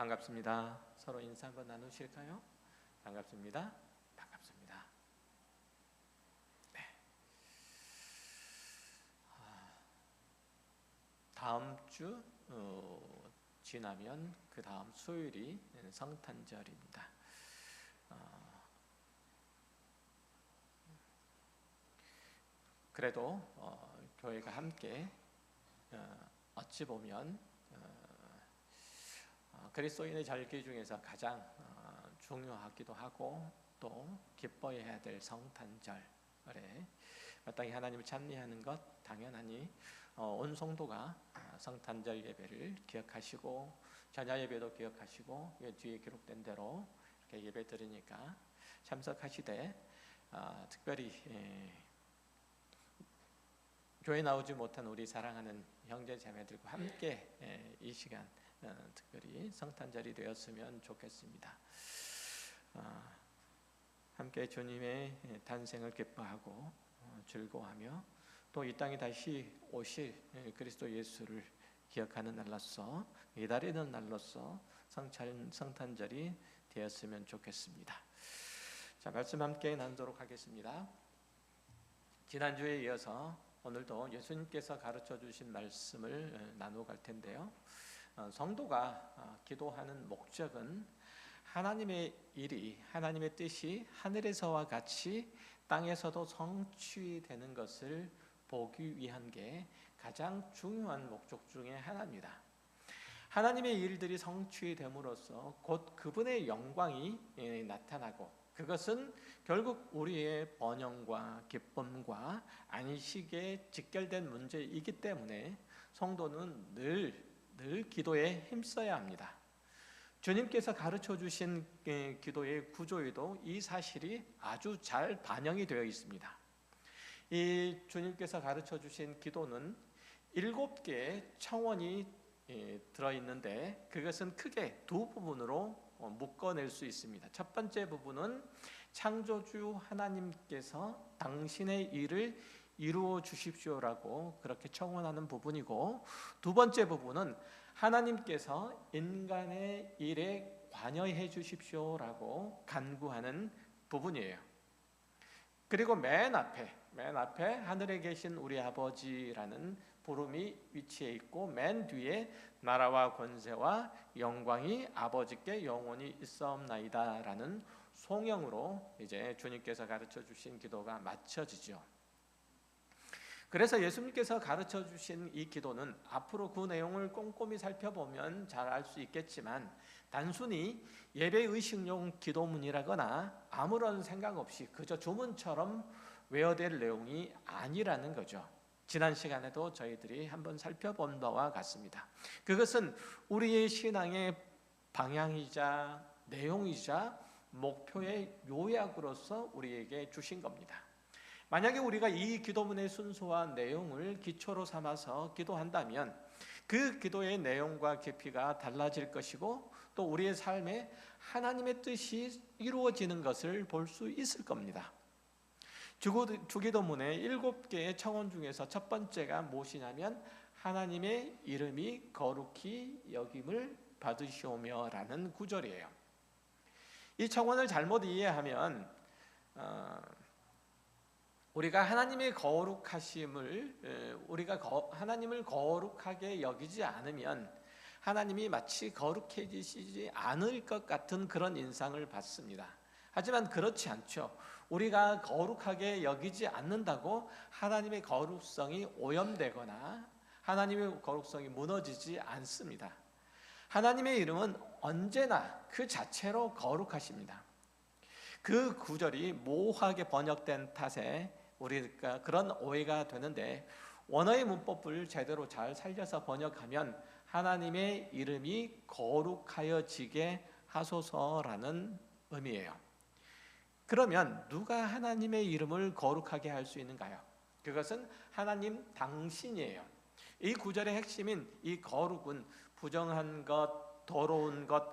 반갑습니다. 서로 인사 한번 나누실까요? 반갑습니다. 반갑습니다. 네. 다음 주 지나면 그 다음 수요일이 성탄절입니다. 그래도 교회가 함께 어찌 보면 그리스도인의 절기 중에서 가장 중요하기도 하고 또 기뻐해야 될 성탄절에 마땅히 하나님을 찬미하는 것 당연하니 온 성도가 성탄절 예배를 기억하시고 전야 예배도 기억하시고 뒤에 기록된 대로 이렇게 예배 드리니까 참석하시되 특별히 교회 나오지 못한 우리 사랑하는 형제 자매들과 함께 이 시간 특별히 성탄절이 되었으면 좋겠습니다. 함께 주님의 탄생을 기뻐하고 즐거워하며 또 이 땅에 다시 오실 그리스도 예수를 기억하는 날로서 기다리는 날로서 성탄절이 되었으면 좋겠습니다. 자, 말씀 함께 나누도록 하겠습니다. 지난주에 이어서 오늘도 예수님께서 가르쳐 주신 말씀을 나누어갈 텐데요. 성도가 기도하는 목적은 하나님의 일이, 하나님의 뜻이 하늘에서와 같이 땅에서도 성취되는 것을 보기 위한 게 가장 중요한 목적 중에 하나입니다. 하나님의 일들이 성취됨으로써 곧 그분의 영광이 나타나고 그것은 결국 우리의 번영과 기쁨과 안식에 직결된 문제이기 때문에 성도는 늘 기도에 힘써야 합니다. 주님께서 가르쳐 주신 기도의 구조에도 이 사실이 아주 잘 반영이 되어 있습니다. 이 주님께서 가르쳐 주신 기도는 7개의 청원이 들어있는데 그것은 크게 두 부분으로 묶어낼 수 있습니다. 첫 번째 부분은 창조주 하나님께서 당신의 일을 이루어 주십시오라고 그렇게 청원하는 부분이고, 두 번째 부분은 하나님께서 인간의 일에 관여해 주십시오라고 간구하는 부분이에요. 그리고 맨 앞에 하늘에 계신 우리 아버지라는 부름이 위치해 있고 맨 뒤에 나라와 권세와 영광이 아버지께 영원히 있사옵나이다라는 송영으로 이제 주님께서 가르쳐 주신 기도가 맞춰지죠. 그래서 예수님께서 가르쳐 주신 이 기도는 앞으로 그 내용을 꼼꼼히 살펴보면 잘 알 수 있겠지만 단순히 예배의식용 기도문이라거나 아무런 생각 없이 그저 주문처럼 외워될 내용이 아니라는 거죠. 지난 시간에도 저희들이 한번 살펴본 바와 같습니다. 그것은 우리의 신앙의 방향이자 내용이자 목표의 요약으로서 우리에게 주신 겁니다. 만약에 우리가 이 기도문의 순서와 내용을 기초로 삼아서 기도한다면 그 기도의 내용과 깊이가 달라질 것이고 또 우리의 삶에 하나님의 뜻이 이루어지는 것을 볼 수 있을 겁니다. 주기도문의 7개의 청원 중에서 첫 번째가 무엇이냐면 하나님의 이름이 거룩히 여김을 받으시오며 라는 구절이에요. 이 청원을 잘못 이해하면 우리가 하나님의 거룩하심을 하나님을 거룩하게 여기지 않으면 하나님이 마치 거룩해지시지 않을 것 같은 그런 인상을 받습니다. 하지만 그렇지 않죠. 우리가 거룩하게 여기지 않는다고 하나님의 거룩성이 오염되거나 하나님의 거룩성이 무너지지 않습니다. 하나님의 이름은 언제나 그 자체로 거룩하십니다. 그 구절이 모호하게 번역된 탓에 우리가 그런 오해가 되는데 원어의 문법을 제대로 잘 살려서 번역하면 하나님의 이름이 거룩하여지게 하소서라는 의미예요. 그러면 누가 하나님의 이름을 거룩하게 할 수 있는가요? 그것은 하나님 당신이에요. 이 구절의 핵심인 이 거룩은 부정한 것, 더러운 것,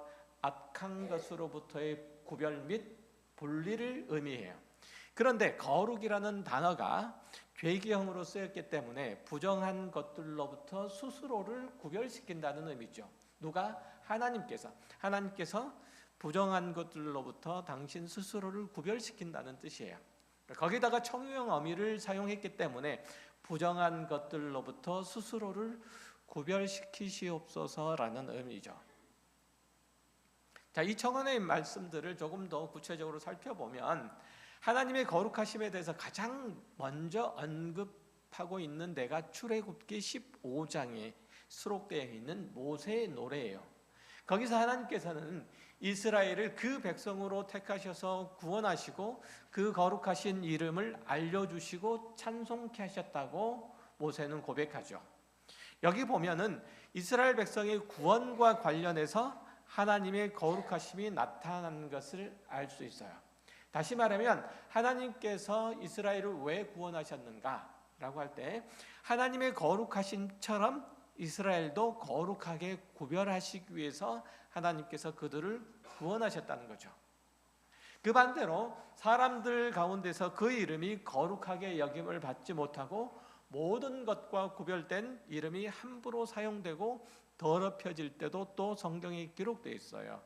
악한 것으로부터의 구별 및 분리를 의미해요. 그런데 거룩이라는 단어가 죄기형으로 쓰였기 때문에 부정한 것들로부터 스스로를 구별시킨다는 의미죠. 누가? 하나님께서 부정한 것들로부터 당신 스스로를 구별시킨다는 뜻이에요. 거기다가 청유형 어미를 사용했기 때문에 부정한 것들로부터 스스로를 구별시키시옵소서라는 의미죠. 자, 이 청원의 말씀들을 조금 더 구체적으로 살펴보면 하나님의 거룩하심에 대해서 가장 먼저 언급하고 있는 데가 출애굽기 15장에 수록되어 있는 모세의 노래예요. 거기서 하나님께서는 이스라엘을 그 백성으로 택하셔서 구원하시고 그 거룩하신 이름을 알려주시고 찬송케 하셨다고 모세는 고백하죠. 여기 보면은 이스라엘 백성의 구원과 관련해서 하나님의 거룩하심이 나타난 것을 알 수 있어요. 다시 말하면 하나님께서 이스라엘을 왜 구원하셨는가라고 할 때 하나님의 거룩하심처럼 이스라엘도 거룩하게 구별하시기 위해서 하나님께서 그들을 구원하셨다는 거죠. 그 반대로 사람들 가운데서 그 이름이 거룩하게 여김을 받지 못하고 모든 것과 구별된 이름이 함부로 사용되고 더럽혀질 때도 또 성경에 기록되어 있어요.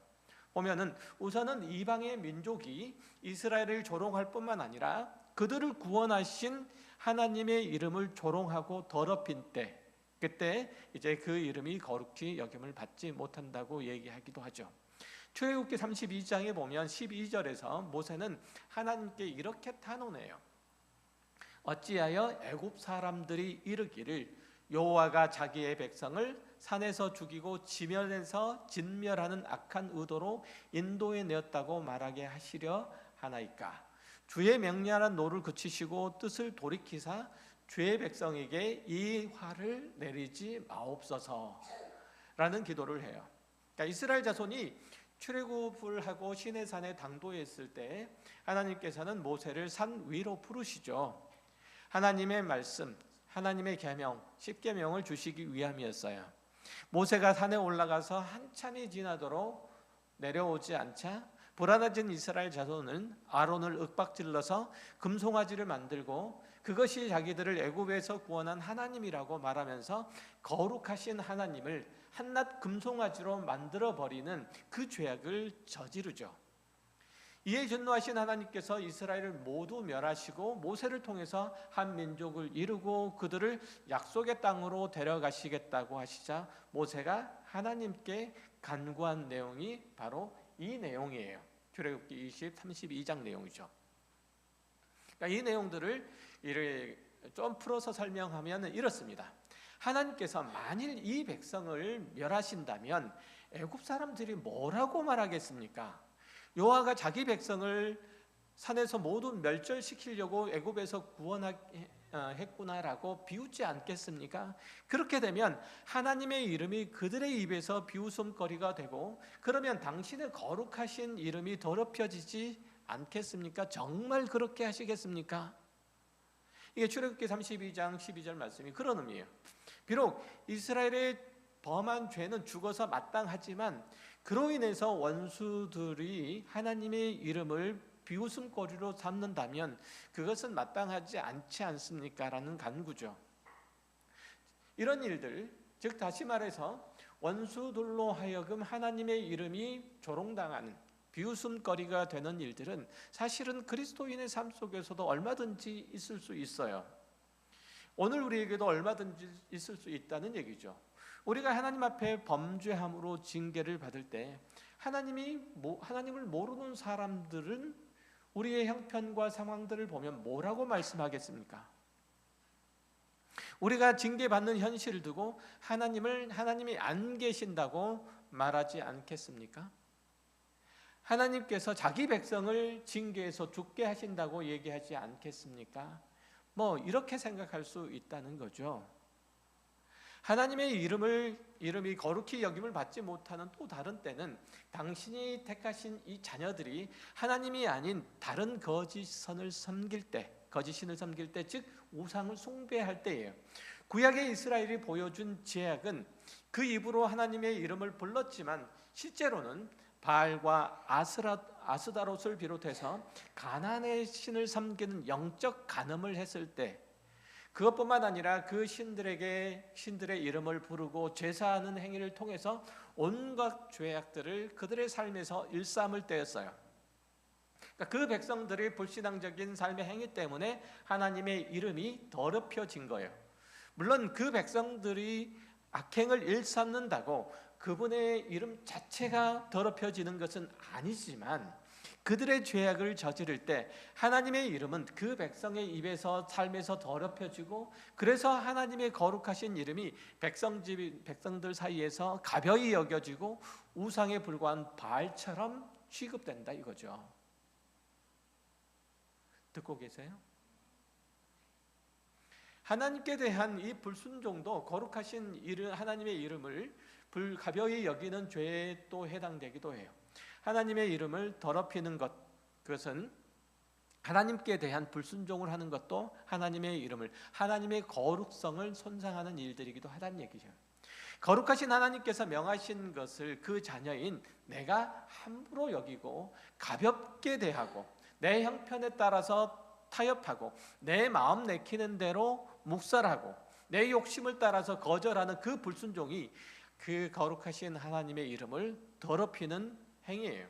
보면은 우선은 이방의 민족이 이스라엘을 조롱할 뿐만 아니라 그들을 구원하신 하나님의 이름을 조롱하고 더럽힌 때, 그때 이제 그 이름이 거룩히 여김을 받지 못한다고 얘기하기도 하죠. 출애굽기 32장에 보면 12절에서 모세는 하나님께 이렇게 탄원해요. 어찌하여 애굽 사람들이 이르기를 여호와가 자기의 백성을 산에서 죽이고 지면에서 진멸하는 악한 의도로 인도해 내었다고 말하게 하시려 하나이까. 주의 명령한 노를 그치시고 뜻을 돌이키사 주의 백성에게 이 화를 내리지 마옵소서라는 기도를 해요. 그러니까 이스라엘 자손이 출애굽을 하고 시내산에 당도했을 때 하나님께서는 모세를 산 위로 부르시죠. 하나님의 말씀, 하나님의 계명, 십계명을 주시기 위함이었어요. 모세가 산에 올라가서 한참이 지나도록 내려오지 않자 불안해진 이스라엘 자손은 아론을 윽박질러서 금송아지를 만들고 그것이 자기들을 애굽에서 구원한 하나님이라고 말하면서 거룩하신 하나님을 한낱 금송아지로 만들어버리는 그 죄악을 저지르죠. 이에 진노하신 하나님께서 이스라엘을 모두 멸하시고 모세를 통해서 한 민족을 이루고 그들을 약속의 땅으로 데려가시겠다고 하시자 모세가 하나님께 간구한 내용이 바로 이 내용이에요. 출애굽기 32장 내용이죠. 그러니까 이 내용들을 좀 풀어서 설명하면 이렇습니다. 하나님께서 만일 이 백성을 멸하신다면 애굽 사람들이 뭐라고 말하겠습니까? 여호와가 자기 백성을 산에서 모두 멸절시키려고 애굽에서 구원했구나라고 비웃지 않겠습니까? 그렇게 되면 하나님의 이름이 그들의 입에서 비웃음거리가 되고 그러면 당신의 거룩하신 이름이 더럽혀지지 않겠습니까? 정말 그렇게 하시겠습니까? 이게 출애굽기 32장 12절 말씀이 그런 의미예요. 비록 이스라엘의 범한 죄는 죽어서 마땅하지만 그로 인해서 원수들이 하나님의 이름을 비웃음거리로 삼는다면 그것은 마땅하지 않지 않습니까? 라는 간구죠. 이런 일들, 즉 다시 말해서 원수들로 하여금 하나님의 이름이 조롱당하는 비웃음거리가 되는 일들은 사실은 그리스도인의 삶 속에서도 얼마든지 있을 수 있어요. 오늘 우리에게도 얼마든지 있을 수 있다는 얘기죠. 우리가 하나님 앞에 범죄함으로 징계를 받을 때 하나님을 모르는 사람들은 우리의 형편과 상황들을 보면 뭐라고 말씀하겠습니까? 우리가 징계받는 현실을 두고 하나님이 안 계신다고 말하지 않겠습니까? 하나님께서 자기 백성을 징계해서 죽게 하신다고 얘기하지 않겠습니까? 이렇게 생각할 수 있다는 거죠. 하나님의 이름이 거룩히 여김을 받지 못하는 또 다른 때는 당신이 택하신 이 자녀들이 하나님이 아닌 다른 거짓신을 섬길 때, 즉 우상을 숭배할 때예요. 구약의 이스라엘이 보여준 죄악은 그 입으로 하나님의 이름을 불렀지만 실제로는 바알과 아스다롯을 비롯해서 가나안의 신을 섬기는 영적 간음을 했을 때, 그것뿐만 아니라 그 신들의 이름을 부르고 제사하는 행위를 통해서 온갖 죄악들을 그들의 삶에서 일삼을 때였어요. 그러니까 그 백성들의 불신앙적인 삶의 행위 때문에 하나님의 이름이 더럽혀진 거예요. 물론 그 백성들이 악행을 일삼는다고 그분의 이름 자체가 더럽혀지는 것은 아니지만, 그들의 죄악을 저지를 때 하나님의 이름은 그 백성의 입에서 삶에서 더럽혀지고, 그래서 하나님의 거룩하신 이름이 백성들 사이에서 가벼이 여겨지고 우상에 불과한 바알처럼 취급된다 이거죠. 듣고 계세요? 하나님께 대한 이 불순종도 거룩하신 하나님의 이름을 가벼이 여기는 죄에 또 해당되기도 해요. 하나님의 이름을 더럽히는 것, 그것은 하나님께 대한 불순종을 하는 것도 하나님의 이름을, 하나님의 거룩성을 손상하는 일들이기도 하다는 얘기죠. 거룩하신 하나님께서 명하신 것을 그 자녀인 내가 함부로 여기고 가볍게 대하고 내 형편에 따라서 타협하고 내 마음 내키는 대로 묵살하고 내 욕심을 따라서 거절하는 그 불순종이 그 거룩하신 하나님의 이름을 더럽히는 행위예요.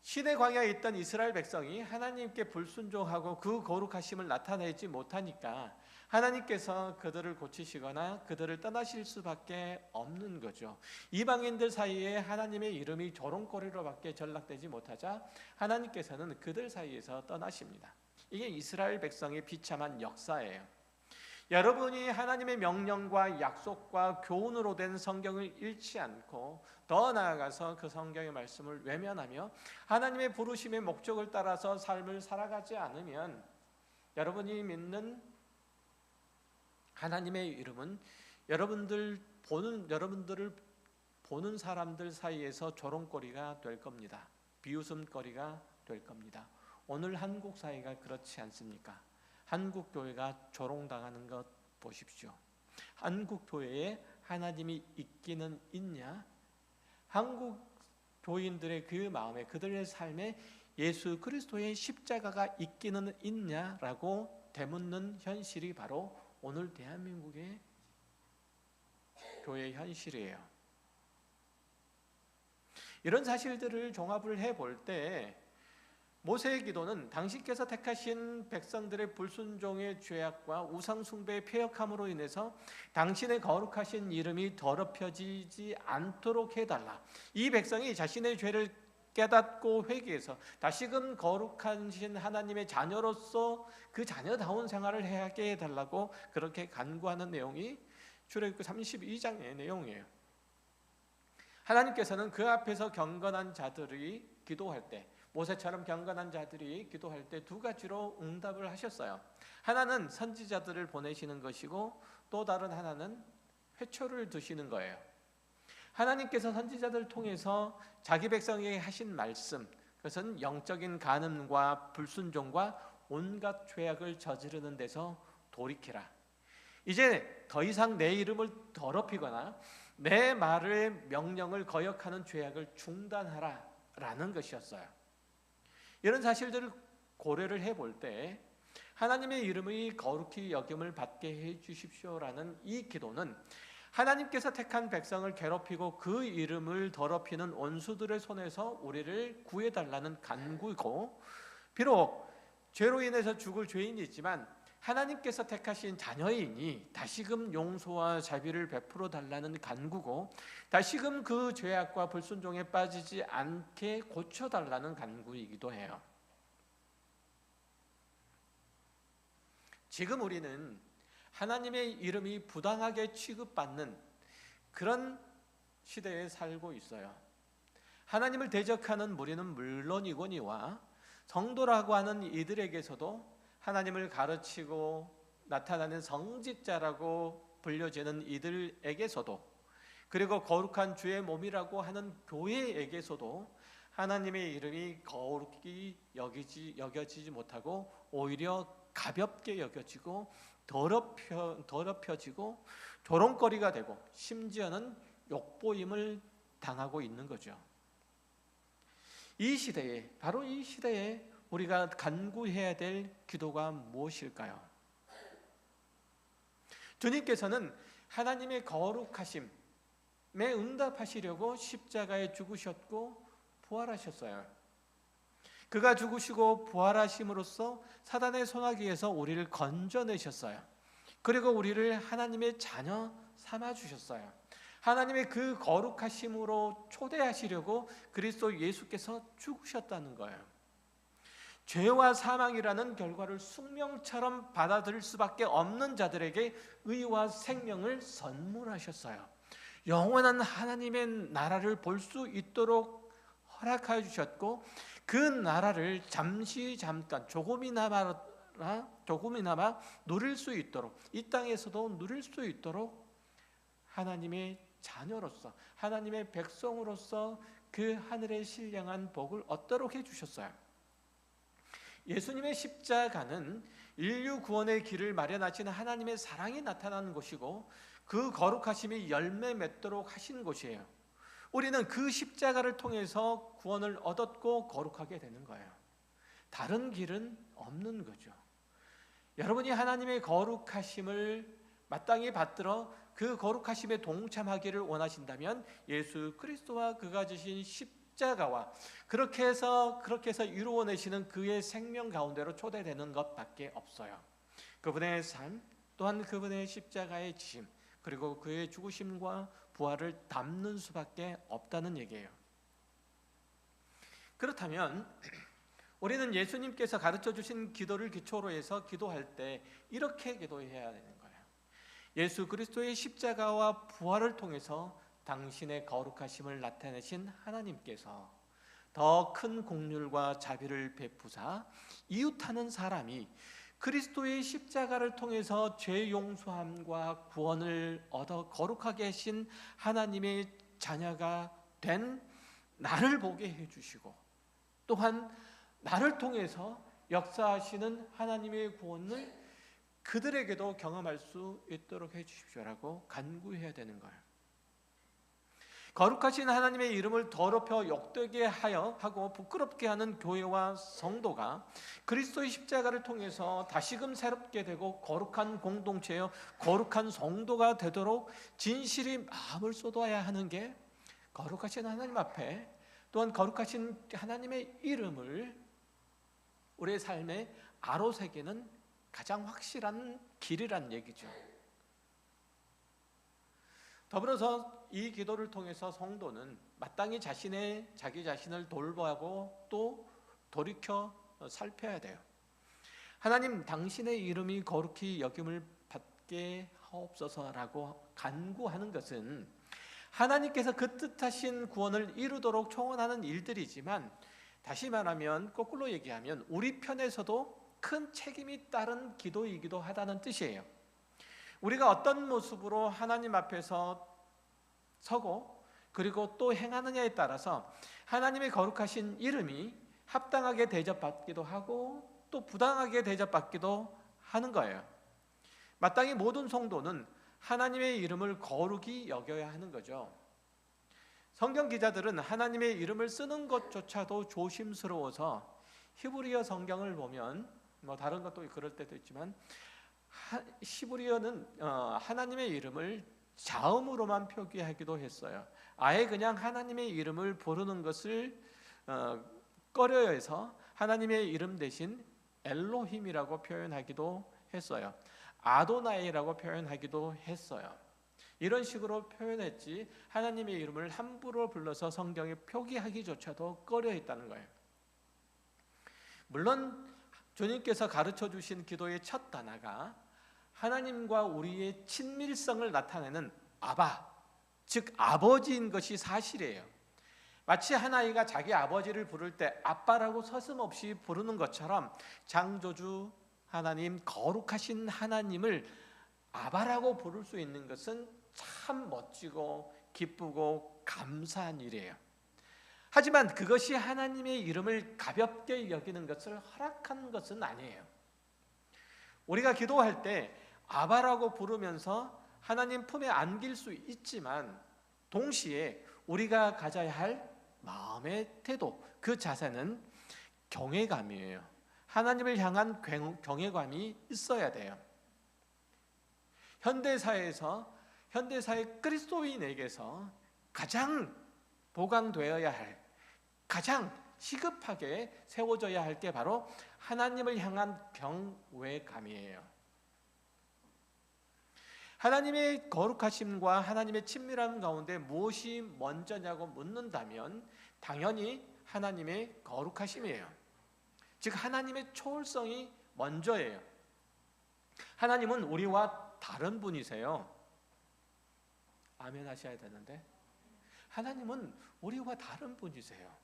시내 광야에 있던 이스라엘 백성이 하나님께 불순종하고 그 거룩하심을 나타내지 못하니까 하나님께서 그들을 고치시거나 그들을 떠나실 수밖에 없는 거죠. 이방인들 사이에 하나님의 이름이 조롱거리로밖에 전락되지 못하자 하나님께서는 그들 사이에서 떠나십니다. 이게 이스라엘 백성의 비참한 역사예요. 여러분이 하나님의 명령과 약속과 교훈으로 된 성경을 읽지 않고 더 나아가서 그 성경의 말씀을 외면하며 하나님의 부르심의 목적을 따라서 삶을 살아가지 않으면 여러분이 믿는 하나님의 이름은 여러분들을 보는 사람들 사이에서 조롱거리가 될 겁니다. 비웃음거리가 될 겁니다. 오늘 한국 사회가 그렇지 않습니까? 한국 교회가 조롱당하는 것 보십시오. 한국 교회에 하나님이 있기는 있냐? 한국 교인들의 그 마음에, 그들의 삶에 예수 그리스도의 십자가가 있기는 있냐라고 되묻는 현실이 바로 오늘 대한민국의 교회의 현실이에요. 이런 사실들을 종합을 해볼 때 모세의 기도는 당신께서 택하신 백성들의 불순종의 죄악과 우상 숭배의 패역함으로 인해서 당신의 거룩하신 이름이 더럽혀지지 않도록 해달라. 이 백성이 자신의 죄를 깨닫고 회개해서 다시금 거룩하신 하나님의 자녀로서 그 자녀다운 생활을 하게 해달라고 그렇게 간구하는 내용이 출애굽기 32장의 내용이에요. 하나님께서는 그 앞에서 경건한 자들이 기도할 때, 모세처럼 경건한 자들이 기도할 때 두 가지로 응답을 하셨어요. 하나는 선지자들을 보내시는 것이고 또 다른 하나는 회초를 드시는 거예요. 하나님께서 선지자들을 통해서 자기 백성에게 하신 말씀, 그것은 영적인 간음과 불순종과 온갖 죄악을 저지르는 데서 돌이키라. 이제 더 이상 내 이름을 더럽히거나 내 말의 명령을 거역하는 죄악을 중단하라 라는 것이었어요. 이런 사실들을 고려를 해볼 때 하나님의 이름의 거룩히 여김을 받게 해주십시오라는 이 기도는 하나님께서 택한 백성을 괴롭히고 그 이름을 더럽히는 원수들의 손에서 우리를 구해달라는 간구이고, 비록 죄로 인해서 죽을 죄인이 있지만 하나님께서 택하신 자녀이니 다시금 용서와 자비를 베풀어 달라는 간구고, 다시금 그 죄악과 불순종에 빠지지 않게 고쳐달라는 간구이기도 해요. 지금 우리는 하나님의 이름이 부당하게 취급받는 그런 시대에 살고 있어요. 하나님을 대적하는 무리는 물론이거니와 성도라고 하는 이들에게서도 하나님을 가르치고 나타나는 성직자라고 불려지는 이들에게서도, 그리고 거룩한 주의 몸이라고 하는 교회에게서도 하나님의 이름이 거룩히 여겨지지 못하고 오히려 가볍게 여겨지고 더럽혀지고 조롱거리가 되고 심지어는 욕보임을 당하고 있는 거죠. 바로 이 시대에 우리가 간구해야 될 기도가 무엇일까요? 주님께서는 하나님의 거룩하심에 응답하시려고 십자가에 죽으셨고 부활하셨어요. 그가 죽으시고 부활하심으로써 사단의 손아귀에서 우리를 건져내셨어요. 그리고 우리를 하나님의 자녀 삼아주셨어요. 하나님의 그 거룩하심으로 초대하시려고 그리스도 예수께서 죽으셨다는 거예요. 죄와 사망이라는 결과를 숙명처럼 받아들일 수밖에 없는 자들에게 의와 생명을 선물하셨어요. 영원한 하나님의 나라를 볼 수 있도록 허락하여 주셨고, 그 나라를 잠깐 조금이나마 누릴 수 있도록, 이 땅에서도 누릴 수 있도록 하나님의 자녀로서, 하나님의 백성으로서 그 하늘의 신령한 복을 얻도록 해주셨어요. 예수님의 십자가는 인류 구원의 길을 마련하신 하나님의 사랑이 나타나는 것이고, 그 거룩하심이 열매 맺도록 하신 것이에요. 우리는 그 십자가를 통해서 구원을 얻었고 거룩하게 되는 거예요. 다른 길은 없는 거죠. 여러분이 하나님의 거룩하심을 마땅히 받들어 그 거룩하심에 동참하기를 원하신다면 예수 그리스도와 그가 지신 십자가와 그렇게 해서 이루어내시는 그의 생명 가운데로 초대되는 것밖에 없어요. 그분의 삶, 또한 그분의 십자가의 지심, 그리고 그의 죽으심과 부활을 담는 수밖에 없다는 얘기예요. 그렇다면 우리는 예수님께서 가르쳐 주신 기도를 기초로 해서 기도할 때 이렇게 기도해야 되는 거예요. 예수 그리스도의 십자가와 부활을 통해서 당신의 거룩하심을 나타내신 하나님께서 더 큰 긍휼과 자비를 베푸사 이웃하는 사람이 그리스도의 십자가를 통해서 죄 용서함과 구원을 얻어 거룩하게 하신 하나님의 자녀가 된 나를 보게 해주시고, 또한 나를 통해서 역사하시는 하나님의 구원을 그들에게도 경험할 수 있도록 해주십시오라고 간구해야 되는 거예요. 거룩하신 하나님의 이름을 더럽혀 욕되게 하고 부끄럽게 하는 교회와 성도가 그리스도의 십자가를 통해서 다시금 새롭게 되고 거룩한 공동체여 거룩한 성도가 되도록 진실이 마음을 쏟아야 하는 게 거룩하신 하나님 앞에, 또한 거룩하신 하나님의 이름을 우리의 삶에 아로새기는 가장 확실한 길이란 얘기죠. 더불어서 이 기도를 통해서 성도는 마땅히 자기 자신을 돌보고 또 돌이켜 살펴야 돼요. 하나님, 당신의 이름이 거룩히 여김을 받게 하옵소서라고 간구하는 것은 하나님께서 그 뜻하신 구원을 이루도록 청원하는 일들이지만, 다시 말하면 거꾸로 얘기하면 우리 편에서도 큰 책임이 따른 기도이기도 하다는 뜻이에요. 우리가 어떤 모습으로 하나님 앞에서 서고 그리고 또 행하느냐에 따라서 하나님의 거룩하신 이름이 합당하게 대접받기도 하고 또 부당하게 대접받기도 하는 거예요. 마땅히 모든 성도는 하나님의 이름을 거룩히 여겨야 하는 거죠. 성경 기자들은 하나님의 이름을 쓰는 것조차도 조심스러워서 히브리어 성경을 보면, 다른 것도 그럴 때도 있지만 히브리어는 하나님의 이름을 자음으로만 표기하기도 했어요. 아예 그냥 하나님의 이름을 부르는 것을 꺼려해서 하나님의 이름 대신 엘로힘이라고 표현하기도 했어요. 아도나이라고 표현하기도 했어요. 이런 식으로 표현했지 하나님의 이름을 함부로 불러서 성경에 표기하기조차도 꺼려했다는 거예요. 물론 주님께서 가르쳐 주신 기도의 첫 단어가 하나님과 우리의 친밀성을 나타내는 아바, 즉 아버지인 것이 사실이에요. 마치 한 아이가 자기 아버지를 부를 때 아빠라고 서슴없이 부르는 것처럼 창조주 하나님, 거룩하신 하나님을 아바라고 부를 수 있는 것은 참 멋지고 기쁘고 감사한 일이에요. 하지만 그것이 하나님의 이름을 가볍게 여기는 것을 허락한 것은 아니에요. 우리가 기도할 때 아바라고 부르면서 하나님 품에 안길 수 있지만, 동시에 우리가 가져야 할 마음의 태도, 그 자세는 경외감이에요. 하나님을 향한 경외감이 있어야 돼요. 현대사의 그리스도인에게서 가장 보강되어야 할, 가장 시급하게 세워져야 할 게 바로 하나님을 향한 경외감이에요. 하나님의 거룩하심과 하나님의 친밀함 가운데 무엇이 먼저냐고 묻는다면 당연히 하나님의 거룩하심이에요. 즉 하나님의 초월성이 먼저예요. 하나님은 우리와 다른 분이세요. 아멘 하셔야 되는데, 하나님은 우리와 다른 분이세요.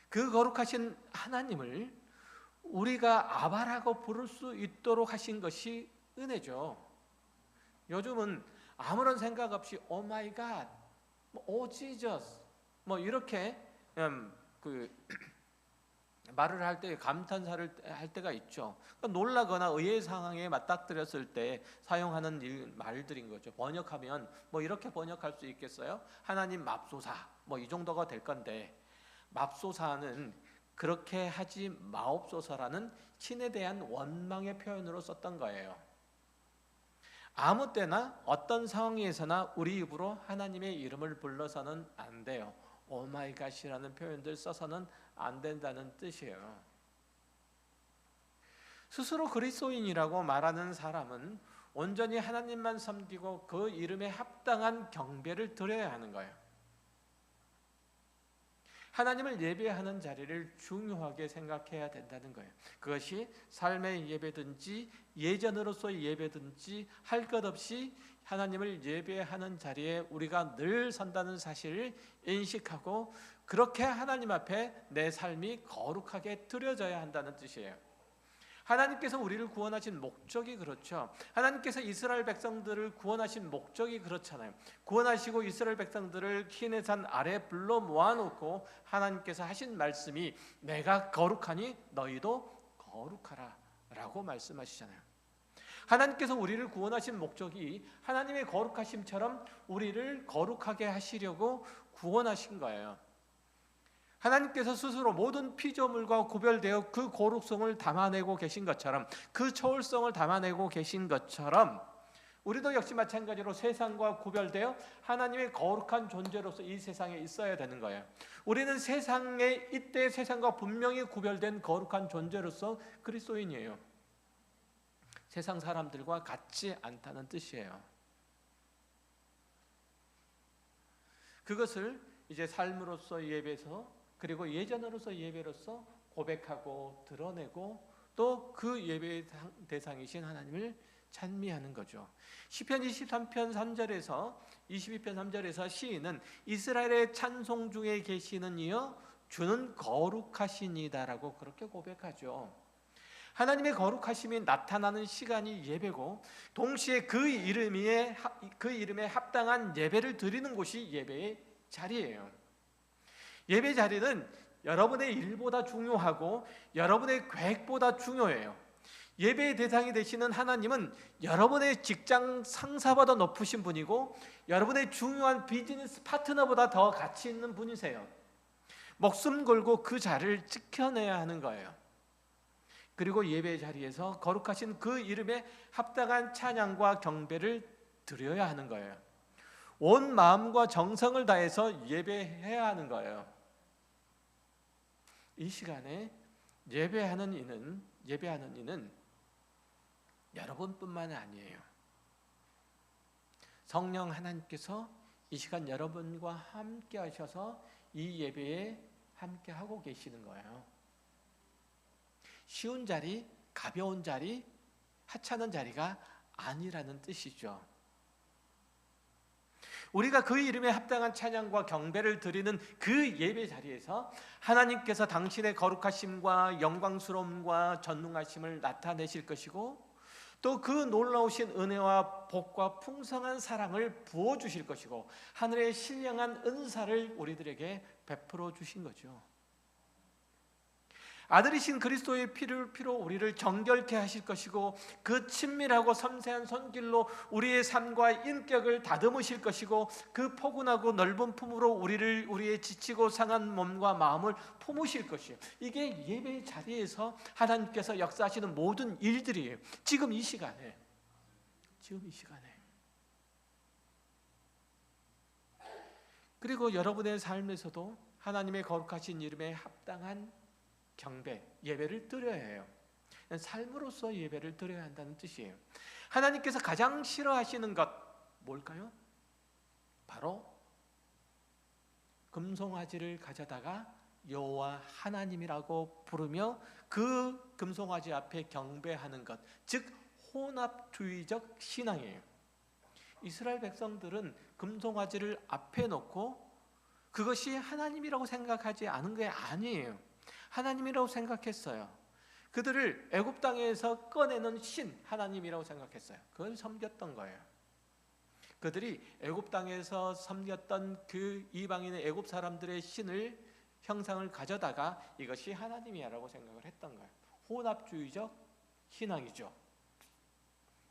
그 거룩하신 하나님을 우리가 아바라고 부를 수 있도록 하신 것이 은혜죠. 요즘은 아무런 생각 없이 오 마이 갓, 오 지저스 이렇게 말을 할 때 감탄사를 할 때가 있죠. 놀라거나 의외의 상황에 맞닥뜨렸을 때 사용하는 말들인 거죠. 번역하면 이렇게 번역할 수 있겠어요? 하나님 맙소사 이 정도가 될 건데, 맙소사는 그렇게 하지 마옵소서라는 신에 대한 원망의 표현으로 썼던 거예요. 아무 때나 어떤 상황에서나 우리 입으로 하나님의 이름을 불러서는 안 돼요. 오마이갓이라는 표현들 써서는 안 된다는 뜻이에요. 스스로 그리스도인이라고 말하는 사람은 온전히 하나님만 섬기고 그 이름에 합당한 경배를 드려야 하는 거예요. 하나님을 예배하는 자리를 중요하게 생각해야 된다는 거예요. 그것이 삶의 예배든지 예전으로서의 예배든지 할 것 없이 하나님을 예배하는 자리에 우리가 늘 선다는 사실을 인식하고, 그렇게 하나님 앞에 내 삶이 거룩하게 드려져야 한다는 뜻이에요. 하나님께서 우리를 구원하신 목적이 그렇죠. 하나님께서 이스라엘 백성들을 구원하신 목적이 그렇잖아요. 구원하시고 이스라엘 백성들을 시내산 아래 불러 모아놓고 하나님께서 하신 말씀이 내가 거룩하니 너희도 거룩하라 라고 말씀하시잖아요. 하나님께서 우리를 구원하신 목적이 하나님의 거룩하심처럼 우리를 거룩하게 하시려고 구원하신 거예요. 하나님께서 스스로 모든 피조물과 구별되어 그 거룩성을 담아내고 계신 것처럼, 그 초월성을 담아내고 계신 것처럼 우리도 역시 마찬가지로 세상과 구별되어 하나님의 거룩한 존재로서 이 세상에 있어야 되는 거예요. 우리는 세상에, 이때 세상과 분명히 구별된 거룩한 존재로서 그리스도인이에요. 세상 사람들과 같지 않다는 뜻이에요. 그것을 이제 삶으로서 예배에서, 그리고 예전으로서 예배로서 고백하고 드러내고, 또 그 예배의 대상이신 하나님을 찬미하는 거죠. 시편 23편 3절에서 22편 3절에서 시인은 이스라엘의 찬송 중에 계시는 이여 주는 거룩하시니다라고 그렇게 고백하죠. 하나님의 거룩하심이 나타나는 시간이 예배고, 동시에 그 이름에 합당한 예배를 드리는 곳이 예배의 자리예요. 예배 자리는 여러분의 일보다 중요하고 여러분의 계획보다 중요해요. 예배의 대상이 되시는 하나님은 여러분의 직장 상사보다 높으신 분이고 여러분의 중요한 비즈니스 파트너보다 더 가치 있는 분이세요. 목숨 걸고 그 자리를 지켜내야 하는 거예요. 그리고 예배 자리에서 거룩하신 그 이름에 합당한 찬양과 경배를 드려야 하는 거예요. 온 마음과 정성을 다해서 예배해야 하는 거예요. 이 시간에 예배하는 이는 여러분뿐만 아니에요. 성령 하나님께서 이 시간 여러분과 함께 하셔서 이 예배에 함께 하고 계시는 거예요. 쉬운 자리, 가벼운 자리, 하찮은 자리가 아니라는 뜻이죠. 우리가 그 이름에 합당한 찬양과 경배를 드리는 그 예배 자리에서 하나님께서 당신의 거룩하심과 영광스러움과 전능하심을 나타내실 것이고, 또 그 놀라우신 은혜와 복과 풍성한 사랑을 부어주실 것이고, 하늘의 신령한 은사를 우리들에게 베풀어 주신 거죠. 아들이신 그리스도의 피로 우리를 정결케 하실 것이고, 그 친밀하고 섬세한 손길로 우리의 삶과 인격을 다듬으실 것이고, 그 포근하고 넓은 품으로 우리의 지치고 상한 몸과 마음을 품으실 것이에요. 이게 예배의 자리에서 하나님께서 역사하시는 모든 일들이에요. 지금 이 시간에 그리고 여러분의 삶에서도 하나님의 거룩하신 이름에 합당한 경배, 예배를 드려야 해요. 삶으로서 예배를 드려야 한다는 뜻이에요. 하나님께서 가장 싫어하시는 것 뭘까요? 바로 금송아지를 가져다가 여호와 하나님이라고 부르며 그 금송아지 앞에 경배하는 것, 즉 혼합주의적 신앙이에요. 이스라엘 백성들은 금송아지를 앞에 놓고 그것이 하나님이라고 생각하지 않은 게 아니에요. 하나님이라고 생각했어요. 그들을 애굽 땅에서 꺼내는 신 하나님이라고 생각했어요. 그걸 섬겼던 거예요. 그들이 애굽 땅에서 섬겼던 그 이방인의 애굽 사람들의 신을 형상을 가져다가 이것이 하나님이라고 생각을 했던 거예요. 혼합주의적 신앙이죠.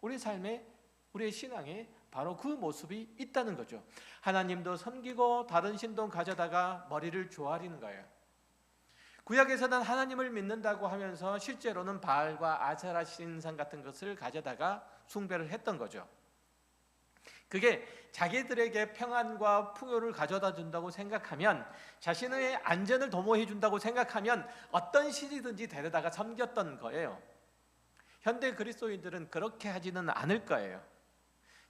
우리 삶에, 우리의 신앙에 바로 그 모습이 있다는 거죠. 하나님도 섬기고 다른 신도 가져다가 머리를 조아리는 거예요. 구약에서는 하나님을 믿는다고 하면서 실제로는 바알과 아세라 신상 같은 것을 가져다가 숭배를 했던 거죠. 그게 자기들에게 평안과 풍요를 가져다 준다고 생각하면, 자신의 안전을 도모해 준다고 생각하면 어떤 신이든지 데려다가 섬겼던 거예요. 현대 그리스도인들은 그렇게 하지는 않을 거예요.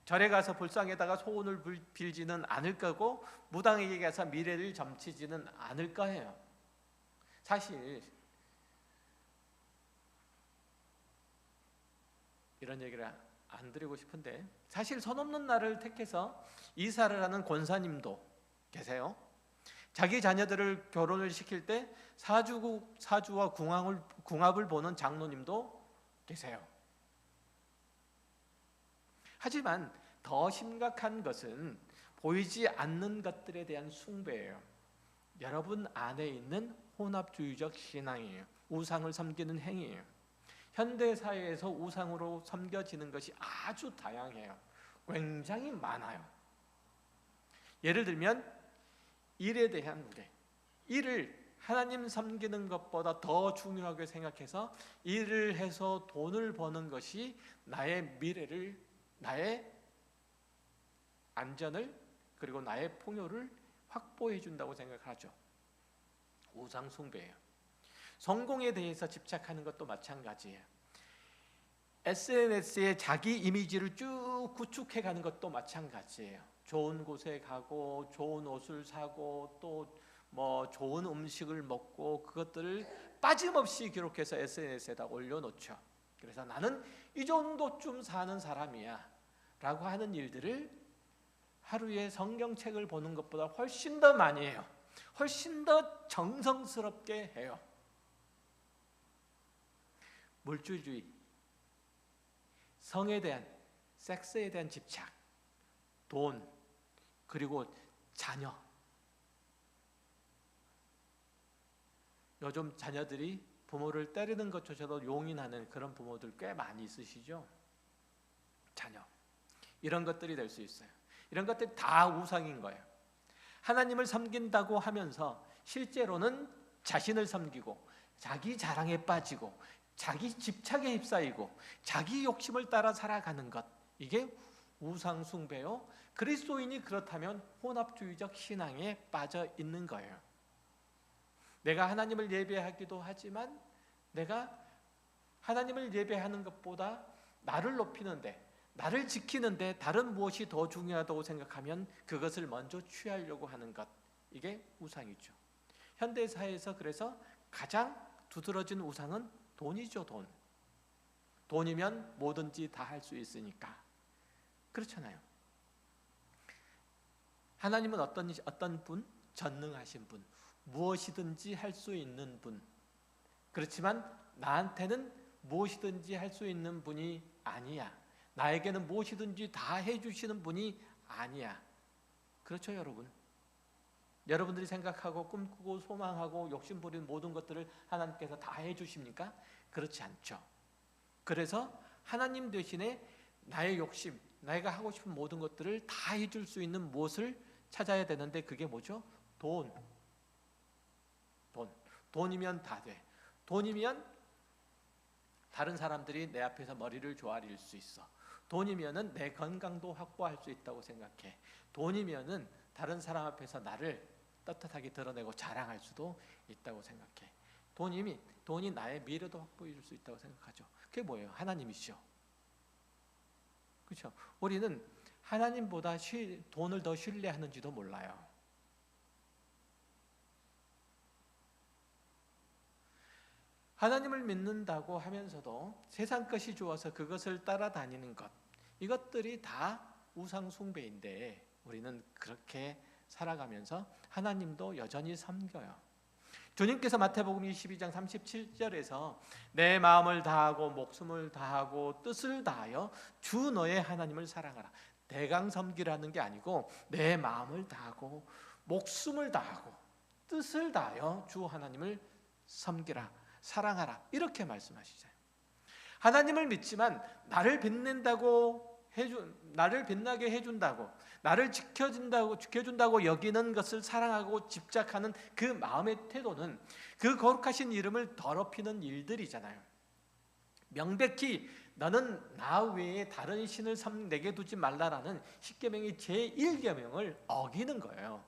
절에 가서 불상에다가 소원을 빌지는 않을 거고, 무당에게 가서 미래를 점치지는 않을 거예요. 사실 이런 얘기를 안 드리고 싶은데, 사실 선 없는 날을 택해서 이사를 하는 권사님도 계세요. 자기 자녀들을 결혼을 시킬 때 사주와 궁합을 보는 장로님도 계세요. 하지만 더 심각한 것은 보이지 않는 것들에 대한 숭배예요. 여러분 안에 있는 혼합주의적 신앙이에요. 우상을 섬기는 행위예요. 현대사회에서 우상으로 섬겨지는 것이 아주 다양해요. 굉장히 많아요. 예를 들면 일에 대한 우대, 일을 하나님 섬기는 것보다 더 중요하게 생각해서 일을 해서 돈을 버는 것이 나의 미래를, 나의 안전을, 그리고 나의 풍요를 확보해 준다고 생각하죠. 우상 숭배예요. 성공에 대해서 집착하는 것도 마찬가지예요. SNS에 자기 이미지를 쭉 구축해 가는 것도 마찬가지예요. 좋은 곳에 가고 좋은 옷을 사고 또 좋은 음식을 먹고 그것들을 빠짐없이 기록해서 SNS에다 올려놓죠. 그래서 나는 이 정도쯤 사는 사람이야 라고 하는 일들을 하루에 성경책을 보는 것보다 훨씬 더 많이 해요. 훨씬 더 정성스럽게 해요. 물질주의, 성에 대한, 섹스에 대한 집착, 돈, 그리고 자녀. 요즘 자녀들이 부모를 때리는 것조차도 용인하는 그런 부모들 꽤 많이 있으시죠? 자녀. 이런 것들이 될 수 있어요. 이런 것들이 다 우상인 거예요. 하나님을 섬긴다고 하면서 실제로는 자신을 섬기고 자기 자랑에 빠지고 자기 집착에 휩싸이고 자기 욕심을 따라 살아가는 것, 이게 우상 숭배요. 그리스도인이 그렇다면 혼합주의적 신앙에 빠져 있는 거예요. 내가 하나님을 예배하기도 하지만 내가 하나님을 예배하는 것보다 나를 높이는데, 나를 지키는데 다른 무엇이 더 중요하다고 생각하면 그것을 먼저 취하려고 하는 것, 이게 우상이죠. 현대사회에서 그래서 가장 두드러진 우상은 돈이죠. 돈이면 뭐든지 다 할 수 있으니까. 그렇잖아요. 하나님은 어떤 분? 전능하신 분, 무엇이든지 할 수 있는 분. 그렇지만 나한테는 무엇이든지 할 수 있는 분이 아니야. 나에게는 무엇이든지 다 해주시는 분이 아니야. 그렇죠, 여러분? 여러분들이 생각하고 꿈꾸고 소망하고 욕심부리는 모든 것들을 하나님께서 다 해주십니까? 그렇지 않죠. 그래서 하나님 대신에 나의 욕심, 내가 하고 싶은 모든 것들을 다 해줄 수 있는 무엇을 찾아야 되는데, 그게 뭐죠? 돈이면 다 돼. 돈이면 다른 사람들이 내 앞에서 머리를 조아릴 수 있어. 돈이면은 내 건강도 확보할 수 있다고 생각해. 돈이면은 다른 사람 앞에서 나를 떳떳하게 드러내고 자랑할 수도 있다고 생각해. 돈이 나의 미래도 확보해 줄 수 있다고 생각하죠. 그게 뭐예요? 하나님이시죠. 그렇죠? 우리는 하나님보다 돈을 더 신뢰하는지도 몰라요. 하나님을 믿는다고 하면서도 세상 것이 좋아서 그것을 따라다니는 것, 이것들이 다 우상 숭배인데 우리는 그렇게 살아가면서 하나님도 여전히 섬겨요. 주님께서 마태복음 22장 37절에서 내 마음을 다하고 목숨을 다하고 뜻을 다하여 주 너의 하나님을 사랑하라. 대강 섬기라는 게 아니고 내 마음을 다하고 목숨을 다하고 뜻을 다하여 주 하나님을 섬기라, 사랑하라, 이렇게 말씀하시잖아요. 하나님을 믿지만 나를 빛나게 해준다고, 나를 지켜준다고 여기는 것을 사랑하고 집착하는 그 마음의 태도는 그 거룩하신 이름을 더럽히는 일들이잖아요. 명백히 너는 나 외에 다른 신을 내게 두지 말라라는 십계명의 제1계명을 어기는 거예요.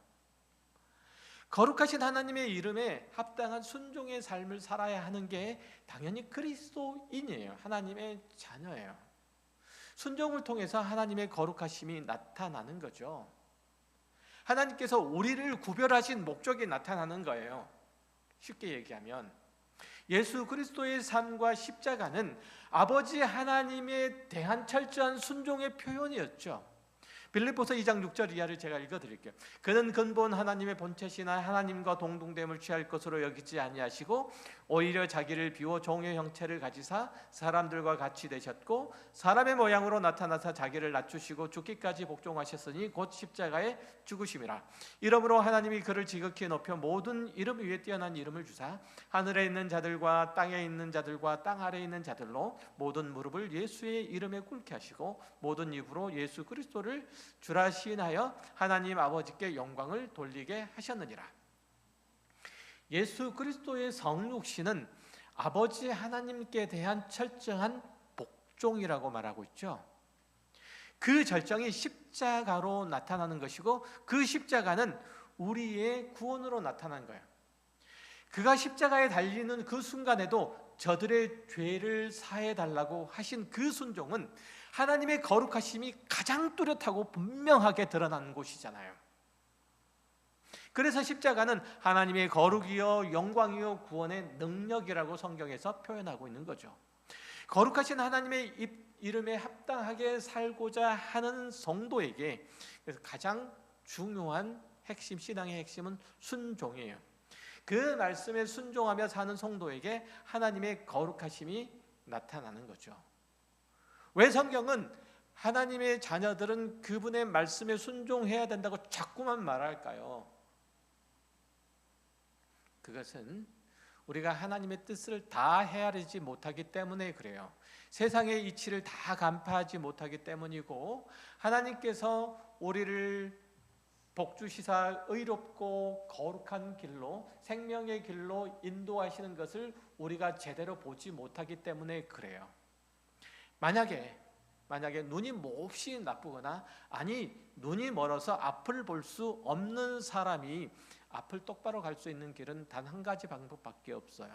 거룩하신 하나님의 이름에 합당한 순종의 삶을 살아야 하는 게 당연히 그리스도인이에요. 하나님의 자녀예요. 순종을 통해서 하나님의 거룩하심이 나타나는 거죠. 하나님께서 우리를 구별하신 목적이 나타나는 거예요. 쉽게 얘기하면 예수 그리스도의 삶과 십자가는 아버지 하나님에 대한 철저한 순종의 표현이었죠. 빌립보서 2장 6절 이하를 제가 읽어드릴게요. 그는 근본 하나님의 본체시나 하나님과 동등됨을 취할 것으로 여기지 아니하시고 오히려 자기를 비워 종의 형체를 가지사 사람들과 같이 되셨고 사람의 모양으로 나타나사 자기를 낮추시고 죽기까지 복종하셨으니 곧 십자가에 죽으심이라. 이러므로 하나님이 그를 지극히 높여 모든 이름 위에 뛰어난 이름을 주사 하늘에 있는 자들과 땅에 있는 자들과 땅 아래에 있는 자들로 모든 무릎을 예수의 이름에 꿇게 하시고 모든 입으로 예수 그리스도를 주라 시인하여 하나님 아버지께 영광을 돌리게 하셨느니라. 예수 그리스도의 성육신은 아버지 하나님께 대한 철저한 복종이라고 말하고 있죠. 그 절정이 십자가로 나타나는 것이고 그 십자가는 우리의 구원으로 나타난 거예요. 그가 십자가에 달리는 그 순간에도 저들의 죄를 사해달라고 하신 그 순종은 하나님의 거룩하심이 가장 뚜렷하고 분명하게 드러나는 곳이잖아요. 그래서 십자가는 하나님의 거룩이요 영광이요 구원의 능력이라고 성경에서 표현하고 있는 거죠. 거룩하신 하나님의 이름에 합당하게 살고자 하는 성도에게 그래서 가장 중요한 핵심, 신앙의 핵심은 순종이에요. 그 말씀에 순종하며 사는 성도에게 하나님의 거룩하심이 나타나는 거죠. 왜 성경은 하나님의 자녀들은 그분의 말씀에 순종해야 된다고 자꾸만 말할까요? 그것은 우리가 하나님의 뜻을 다 헤아리지 못하기 때문에 그래요. 세상의 이치를 다 간파하지 못하기 때문이고 하나님께서 우리를 복주시사 의롭고 거룩한 길로 생명의 길로 인도하시는 것을 우리가 제대로 보지 못하기 때문에 그래요. 만약에 눈이 몹시 나쁘거나 아니 눈이 멀어서 앞을 볼 수 없는 사람이 앞을 똑바로 갈 수 있는 길은 단 한 가지 방법밖에 없어요.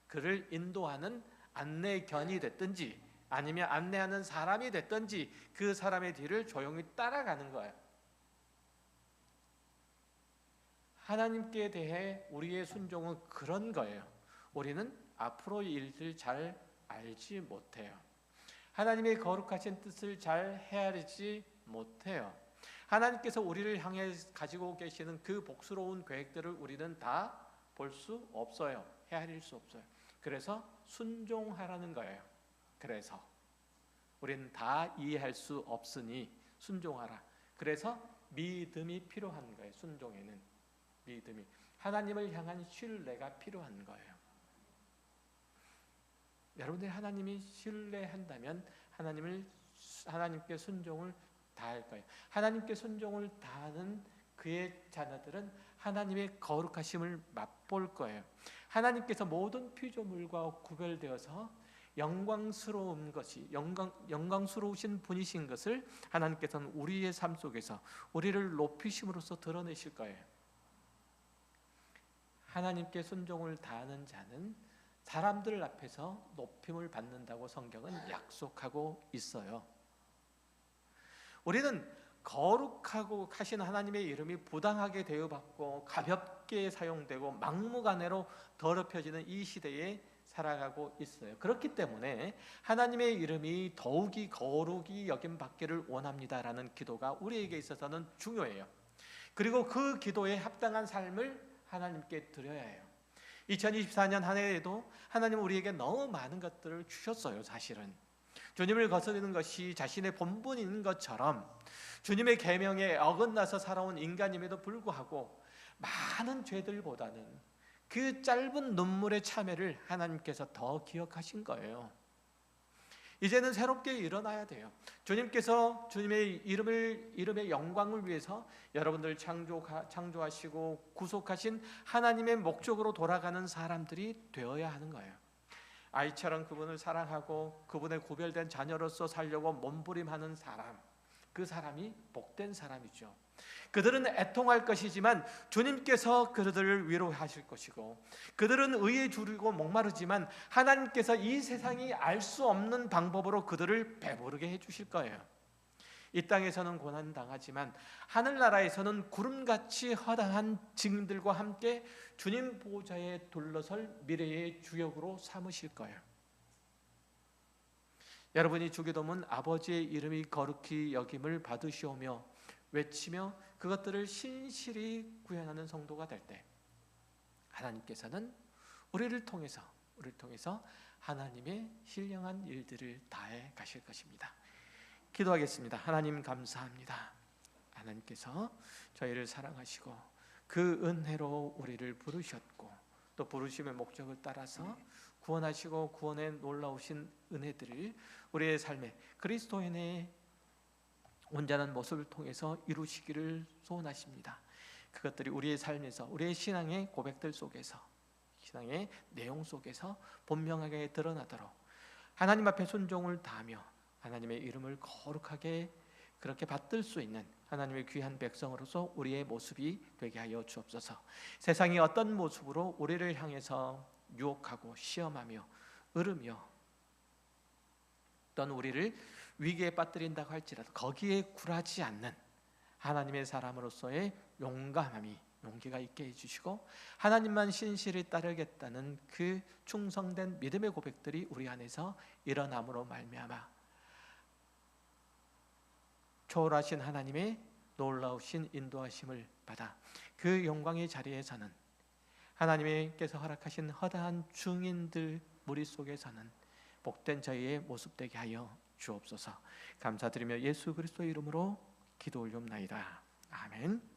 그를 인도하는 안내견이 됐든지 아니면 안내하는 사람이 됐든지 그 사람의 뒤를 조용히 따라가는 거예요. 하나님께 대해 우리의 순종은 그런 거예요. 우리는 앞으로 일을 잘 알지 못해요. 하나님의 거룩하신 뜻을 잘 헤아리지 못해요. 하나님께서 우리를 향해 가지고 계시는 그 복스러운 계획들을 우리는 다 볼 수 없어요. 헤아릴 수 없어요. 그래서 순종하라는 거예요. 그래서 우리는 다 이해할 수 없으니 순종하라. 그래서 믿음이 필요한 거예요. 순종에는 믿음이, 하나님을 향한 신뢰가 필요한 거예요. 여러분들이 하나님이 신뢰한다면 하나님께 순종을 다할 거예요. 하나님께 순종을 다하는 그의 자녀들은 하나님의 거룩하심을 맛볼 거예요. 하나님께서 모든 피조물과 구별되어서 영광스러운 것이 영광스러우신 분이신 것을 하나님께서는 우리의 삶 속에서 우리를 높이심으로써 드러내실 거예요. 하나님께 순종을 다하는 자는 사람들 앞에서 높임을 받는다고 성경은 약속하고 있어요. 우리는 거룩하고 하신 하나님의 이름이 부당하게 대우받고 가볍게 사용되고 막무가내로 더럽혀지는 이 시대에 살아가고 있어요. 그렇기 때문에 하나님의 이름이 더욱이 거룩히 여김받기를 원합니다라는 기도가 우리에게 있어서는 중요해요. 그리고 그 기도에 합당한 삶을 하나님께 드려야 해요. 2024년 한 해에도 하나님은 우리에게 너무 많은 것들을 주셨어요. 사실은 주님을 거스르는 것이 자신의 본분인 것처럼 주님의 계명에 어긋나서 살아온 인간임에도 불구하고 많은 죄들보다는 그 짧은 눈물의 참회를 하나님께서 더 기억하신 거예요. 이제는 새롭게 일어나야 돼요. 주님께서 주님의 이름의 영광을 위해서 여러분들 창조하시고 구속하신 하나님의 목적으로 돌아가는 사람들이 되어야 하는 거예요. 아이처럼 그분을 사랑하고 그분의 구별된 자녀로서 살려고 몸부림하는 사람, 그 사람이 복된 사람이죠. 그들은 애통할 것이지만 주님께서 그들을 위로하실 것이고, 그들은 의에 주리고 목마르지만 하나님께서 이 세상이 알 수 없는 방법으로 그들을 배부르게 해주실 거예요. 이 땅에서는 고난당하지만 하늘나라에서는 구름같이 허다한 증인들과 함께 주님 보좌에 둘러설 미래의 주역으로 삼으실 거예요. 여러분이 주기도문 아버지의 이름이 거룩히 여김을 받으시오며 외치며 그것들을 신실히 구현하는 성도가 될 때 하나님께서는 우리를 통해서 하나님의 신령한 일들을 다해 가실 것입니다. 기도하겠습니다. 하나님 감사합니다. 하나님께서 저희를 사랑하시고 그 은혜로 우리를 부르셨고 또 부르심의 목적을 따라서 구원하시고 구원의 놀라우신 은혜들을 우리의 삶에 그리스도인의 온전한 모습을 통해서 이루시기를 소원하십니다. 그것들이 우리의 삶에서 우리의 신앙의 고백들 속에서 신앙의 내용 속에서 분명하게 드러나도록 하나님 앞에 순종을 다하며 하나님의 이름을 거룩하게 그렇게 받들 수 있는 하나님의 귀한 백성으로서 우리의 모습이 되게 하여 주옵소서. 세상이 어떤 모습으로 우리를 향해서 유혹하고 시험하며 으르며 또는 우리를 위기에 빠뜨린다고 할지라도 거기에 굴하지 않는 하나님의 사람으로서의 용기가 있게 해주시고 하나님만 신실히 따르겠다는 그 충성된 믿음의 고백들이 우리 안에서 일어남으로 말미암아 초월하신 하나님의 놀라우신 인도하심을 받아 그 영광의 자리에서는 하나님께서 허락하신 허다한 증인들 무리 속에서는 복된 저희의 모습 되게 하여 주옵소서. 감사드리며 예수 그리스도의 이름으로 기도 올리옵나이다. 아멘.